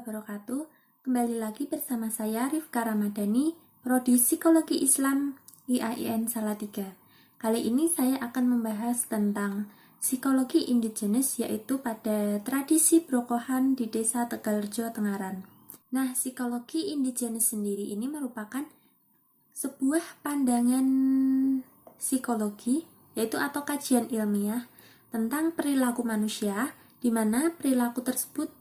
wabarakatuh. Kembali lagi bersama saya Rifka Ramadhani, Prodi Psikologi Islam IAIN Salatiga. Kali ini saya akan membahas tentang psikologi indigenes, yaitu pada tradisi Brokohan di Desa Tegalrejo, Tengaran. Nah, psikologi indigenes sendiri ini merupakan sebuah pandangan psikologi, yaitu atau kajian ilmiah tentang perilaku manusia, di mana perilaku tersebut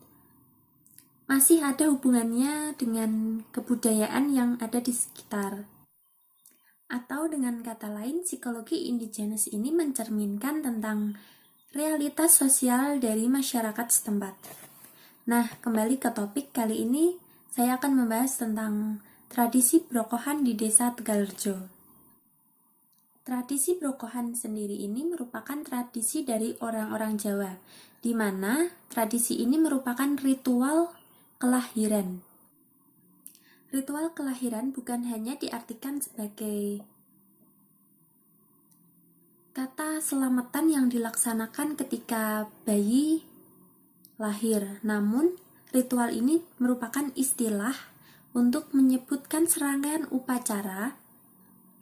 masih ada hubungannya dengan kebudayaan yang ada di sekitar. Atau dengan kata lain, psikologi indigenes ini mencerminkan tentang realitas sosial dari masyarakat setempat. Nah, kembali ke topik kali ini, saya akan membahas tentang tradisi Brokohan di Desa Tegalrejo. Tradisi Brokohan sendiri ini merupakan tradisi dari orang-orang Jawa, di mana tradisi ini merupakan ritual kelahiran. Ritual kelahiran bukan hanya diartikan sebagai kata selamatan yang dilaksanakan ketika bayi lahir, namun ritual ini merupakan istilah untuk menyebutkan serangkaian upacara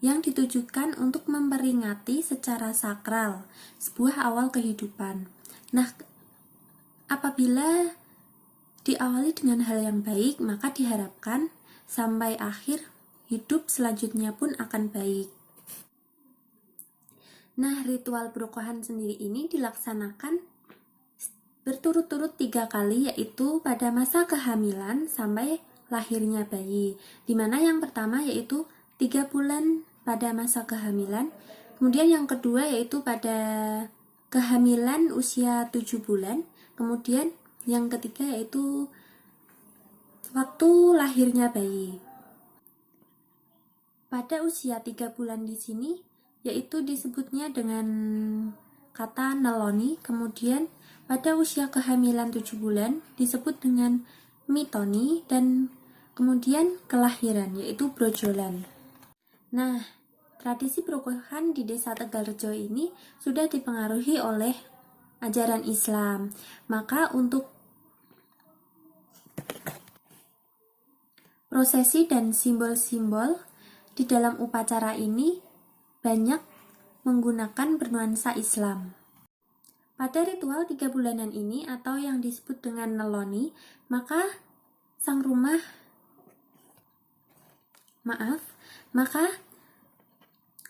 yang ditujukan untuk memperingati secara sakral sebuah awal kehidupan. Nah, apabila diawali dengan hal yang baik, maka diharapkan sampai akhir hidup selanjutnya pun akan baik. Nah, ritual Brokohan sendiri ini dilaksanakan berturut-turut 3 kali, yaitu pada masa kehamilan sampai lahirnya bayi, dimana yang pertama yaitu 3 bulan pada masa kehamilan, kemudian yang kedua yaitu pada kehamilan usia 7 bulan, kemudian yang ketiga yaitu waktu lahirnya bayi. Pada usia 3 bulan di sini yaitu disebutnya dengan kata neloni, kemudian pada usia kehamilan 7 bulan disebut dengan mitoni, dan kemudian kelahiran yaitu brojolan. Nah, tradisi Brokohan di Desa Tegalrejo ini sudah dipengaruhi oleh ajaran Islam. Maka untuk prosesi dan simbol-simbol di dalam upacara ini banyak menggunakan bernuansa Islam. Pada ritual 3 bulanan ini atau yang disebut dengan neloni, maka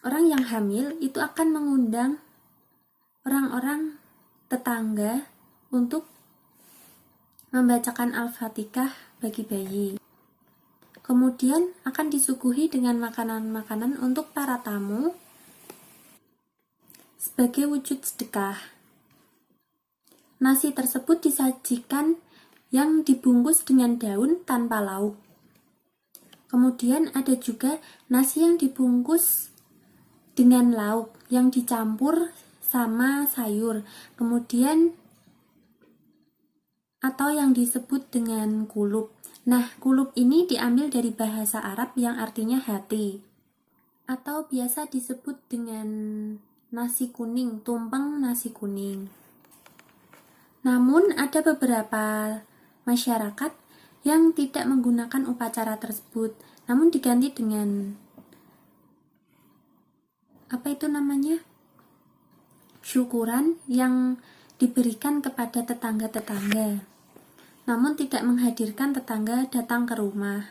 orang yang hamil itu akan mengundang orang-orang tetangga untuk membacakan Al-Fatihah bagi bayi. Kemudian akan disuguhi dengan makanan-makanan untuk para tamu sebagai wujud sedekah. Nasi tersebut disajikan yang dibungkus dengan daun tanpa lauk. Kemudian ada juga nasi yang dibungkus dengan lauk yang dicampur sama sayur, kemudian atau yang disebut dengan kulub. Nah, kulub ini diambil dari bahasa Arab yang artinya hati, atau biasa disebut dengan nasi kuning, tumpeng nasi kuning. Namun ada beberapa masyarakat yang tidak menggunakan upacara tersebut, namun diganti dengan syukuran yang diberikan kepada tetangga-tetangga, namun tidak menghadirkan tetangga datang ke rumah.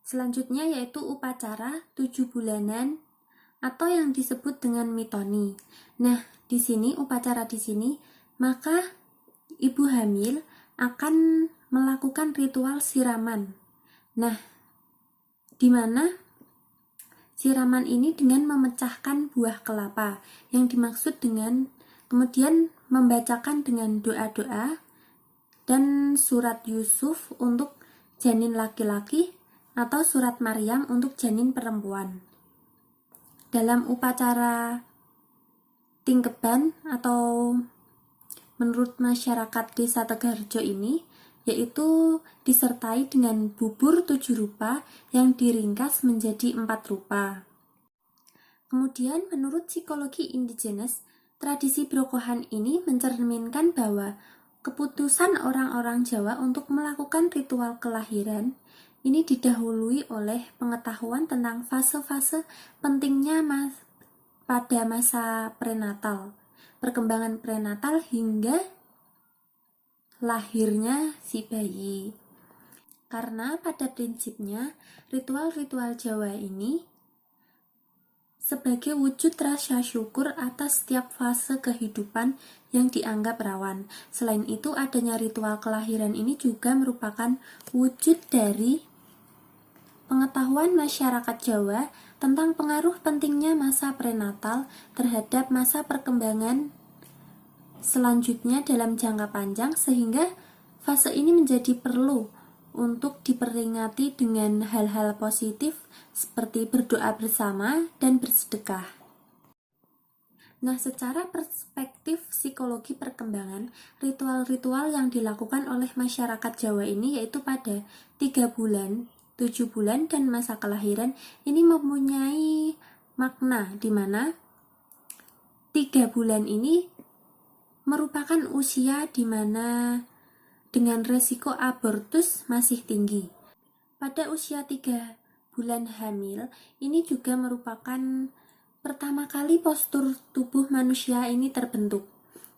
Selanjutnya yaitu upacara 7 bulanan atau yang disebut dengan mitoni. Nah, di sini upacara di sini, maka ibu hamil akan melakukan ritual siraman. Nah, di mana siraman ini dengan memecahkan buah kelapa, yang dimaksud dengan kemudian membacakan dengan doa-doa dan surat Yusuf untuk janin laki-laki atau surat Maryam untuk janin perempuan. Dalam upacara tingkeban atau menurut masyarakat Desa Tegalrejo ini, yaitu disertai dengan bubur 7 rupa yang diringkas menjadi 4 rupa. Kemudian menurut psikologi indigenes, tradisi Brokohan ini mencerminkan bahwa Keputusan orang-orang Jawa untuk melakukan ritual kelahiran ini didahului oleh pengetahuan tentang fase-fase pentingnya pada masa prenatal, perkembangan prenatal hingga lahirnya si bayi. Karena pada prinsipnya ritual-ritual Jawa ini sebagai wujud rasa syukur atas setiap fase kehidupan yang dianggap rawan. Selain itu, adanya ritual kelahiran ini juga merupakan wujud dari pengetahuan masyarakat Jawa tentang pengaruh pentingnya masa prenatal terhadap masa perkembangan selanjutnya dalam jangka panjang, sehingga fase ini menjadi perlu untuk diperingati dengan hal-hal positif seperti berdoa bersama dan bersedekah. Nah, secara perspektif psikologi perkembangan, ritual-ritual yang dilakukan oleh masyarakat Jawa ini yaitu pada 3 bulan, 7 bulan, dan masa kelahiran ini mempunyai makna di mana 3 bulan ini merupakan usia di mana dengan resiko abortus masih tinggi. Pada usia 3 bulan hamil, ini juga merupakan pertama kali postur tubuh manusia ini terbentuk.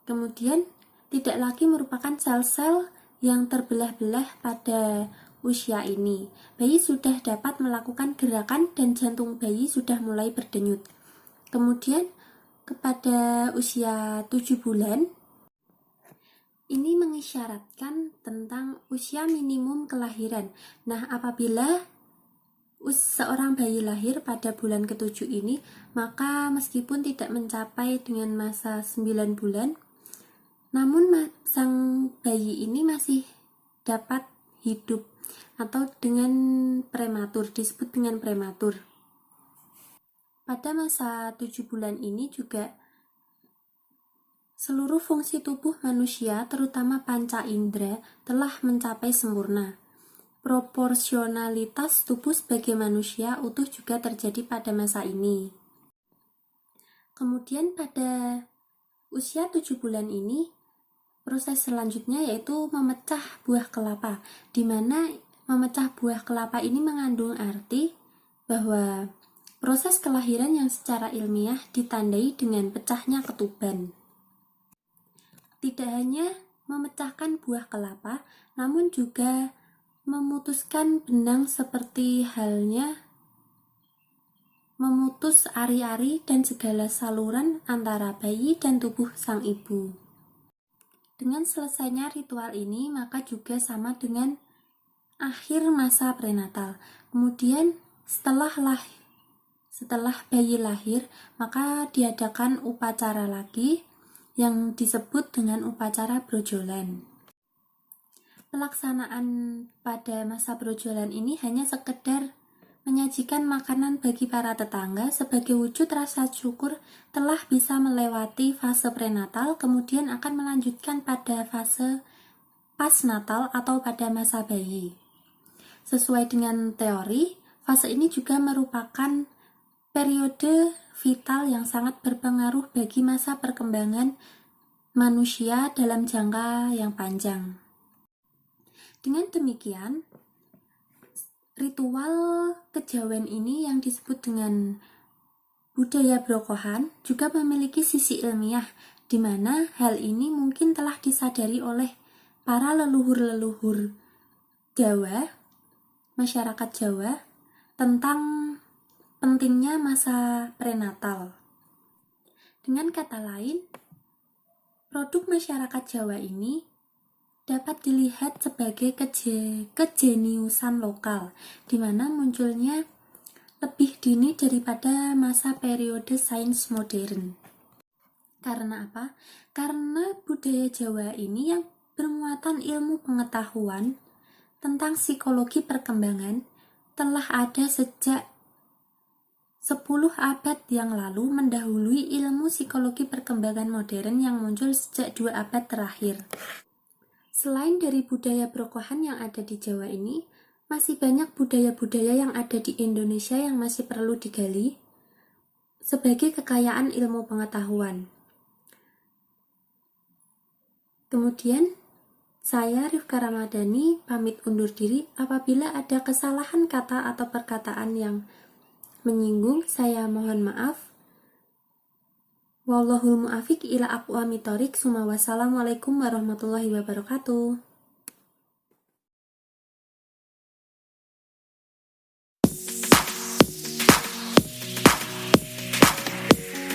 Kemudian, tidak lagi merupakan sel-sel yang terbelah-belah pada usia ini. Bayi sudah dapat melakukan gerakan dan jantung bayi sudah mulai berdenyut. Kemudian, kepada usia 7 bulan, ini mengisyaratkan tentang usia minimum kelahiran. Nah, apabila seorang bayi lahir pada bulan ke-7 ini, maka meskipun tidak mencapai dengan masa 9 bulan, namun sang bayi ini masih dapat hidup atau dengan prematur, disebut dengan prematur. Pada masa 7 bulan ini juga seluruh fungsi tubuh manusia, terutama panca indera, telah mencapai sempurna. Proporsionalitas tubuh sebagai manusia utuh juga terjadi pada masa ini. Kemudian pada usia 7 bulan ini, proses selanjutnya yaitu memecah buah kelapa, di mana memecah buah kelapa ini mengandung arti bahwa proses kelahiran yang secara ilmiah ditandai dengan pecahnya ketuban. Tidak hanya memecahkan buah kelapa, namun juga memutuskan benang seperti halnya memutus ari-ari dan segala saluran antara bayi dan tubuh sang ibu. Dengan selesainya ritual ini, maka juga sama dengan akhir masa prenatal. Kemudian setelah bayi lahir, maka diadakan upacara lagi yang disebut dengan upacara brojolan. Pelaksanaan pada masa brojolan ini hanya sekedar menyajikan makanan bagi para tetangga sebagai wujud rasa syukur telah bisa melewati fase prenatal, kemudian akan melanjutkan pada fase pasnatal atau pada masa bayi. Sesuai dengan teori, fase ini juga merupakan periode vital yang sangat berpengaruh bagi masa perkembangan manusia dalam jangka yang panjang. Dengan demikian, ritual kejawen ini yang disebut dengan budaya Brokohan juga memiliki sisi ilmiah, di mana hal ini mungkin telah disadari oleh para leluhur-leluhur Jawa, masyarakat Jawa, tentang pentingnya masa prenatal. Dengan kata lain, produk masyarakat Jawa ini dapat dilihat sebagai kejeniusan lokal, di mana munculnya lebih dini daripada masa periode sains modern. Karena apa? Karena budaya Jawa ini yang bermuatan ilmu pengetahuan tentang psikologi perkembangan telah ada sejak 10 abad yang lalu, mendahului ilmu psikologi perkembangan modern yang muncul sejak 2 abad terakhir. Selain dari budaya Brokohan yang ada di Jawa ini, masih banyak budaya-budaya yang ada di Indonesia yang masih perlu digali sebagai kekayaan ilmu pengetahuan. Kemudian, Saya Rifka Ramadhani pamit undur diri. Apabila ada kesalahan kata atau perkataan yang menyinggung, saya mohon maaf. Wallahul muwaffiq ila aqwamit thoriq. Wassalamualaikum warahmatullahi wabarakatuh.